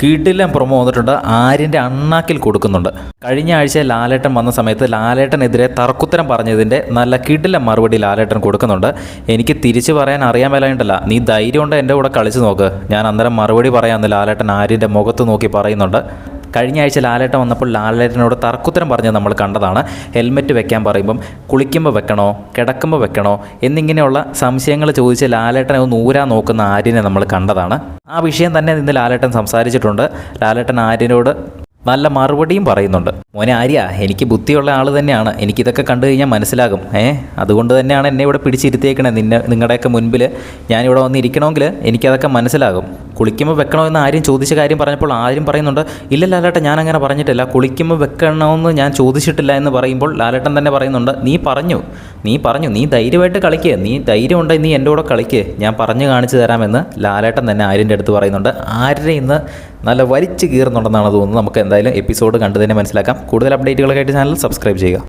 കിടിലൻ പ്രൊമോ വന്നിട്ടുണ്ട്. ആര്യൻ്റെ അണ്ണാക്കിൽ കൊടുക്കുന്നുണ്ട്. കഴിഞ്ഞ ആഴ്ച ലാലേട്ടൻ വന്ന സമയത്ത് ലാലേട്ടനെതിരെ തർക്കുത്തരം പറഞ്ഞതിൻ്റെ നല്ല കിടിലൻ മറുപടി ലാലേട്ടൻ കൊടുക്കുന്നുണ്ട്. എനിക്ക് തിരിച്ചു പറയാൻ അറിയാൻ മേലായിട്ടല്ല, നീ ധൈര്യം കൊണ്ട് എൻ്റെ കൂടെ കളിച്ച് നോക്ക്, ഞാൻ അന്നേരം മറുപടി പറയാമെന്ന് ലാലേട്ടൻ ആര്യൻ്റെ മുഖത്ത് നോക്കി പറയുന്നുണ്ട്. കഴിഞ്ഞ ആഴ്ച ലാലേട്ടൻ വന്നപ്പോൾ ലാലേട്ടനോട് തർക്കുത്തരം പറഞ്ഞത് നമ്മൾ കണ്ടതാണ്. ഹെൽമെറ്റ് വെക്കാൻ പറയുമ്പം കുളിക്കുമ്പോൾ വെക്കണോ കിടക്കുമ്പോൾ വെക്കണോ എന്നിങ്ങനെയുള്ള സംശയങ്ങൾ ചോദിച്ച് ലാലേട്ടനെ ഒന്ന് ഊരാൻ നോക്കുന്ന ആര്യനെ നമ്മൾ കണ്ടതാണ്. ആ വിഷയം തന്നെ ഇന്ന് ലാലേട്ടൻ സംസാരിച്ചിട്ടുണ്ട്. ലാലേട്ടൻ ആര്യനോട് നല്ല മറുപടിയും പറയുന്നുണ്ട്. മോനെ ആര്യ, എനിക്ക് ബുദ്ധിയുള്ള ആൾ തന്നെയാണ്, എനിക്കിതൊക്കെ കണ്ടു കഴിഞ്ഞാൽ മനസ്സിലാകും. അതുകൊണ്ട് തന്നെയാണ് എന്നെ ഇവിടെ പിടിച്ചിരുത്തിയേക്കണേ. നിങ്ങളുടെയൊക്കെ മുൻപിൽ ഞാനിവിടെ വന്നിരിക്കണമെങ്കിൽ എനിക്കതൊക്കെ മനസ്സിലാകും. കുളിക്കുമ്പോൾ വെക്കണമെന്ന് ആരും ചോദിച്ച കാര്യം പറഞ്ഞപ്പോൾ ആരും പറയുന്നുണ്ട്, ഇല്ല ലാലേട്ടൻ ഞാൻ അങ്ങനെ പറഞ്ഞിട്ടില്ല, കുളിക്കുമ്പോൾ വെക്കണമെന്ന് ഞാൻ ചോദിച്ചിട്ടില്ല എന്ന് പറയുമ്പോൾ ലാലേട്ടൻ തന്നെ പറയുന്നുണ്ട്, നീ പറഞ്ഞു നീ ധൈര്യമായിട്ട് കളിക്കുക, നീ ധൈര്യം ഉണ്ടെങ്കിൽ നീ എൻ്റെ കൂടെ കളിക്കുക, ഞാൻ പറഞ്ഞു കാണിച്ചു തരാമെന്ന് ലാലേട്ടൻ തന്നെ ആര്യൻ്റെ അടുത്ത് പറയുന്നുണ്ട്. ആര്യനെ ഇന്ന് നല്ല വലിച്ചു കീറുന്നുണ്ടെന്നാണ് തോന്നുന്നത്. നമുക്ക് എന്തായാലും എപ്പിസോഡ് കണ്ടു തന്നെ മനസ്സിലാക്കാം. കൂടുതൽ അപ്ഡേറ്റുകളൊക്കെ ആയിട്ട് ചാനൽ സബ്സ്ക്രൈബ് ചെയ്യുക.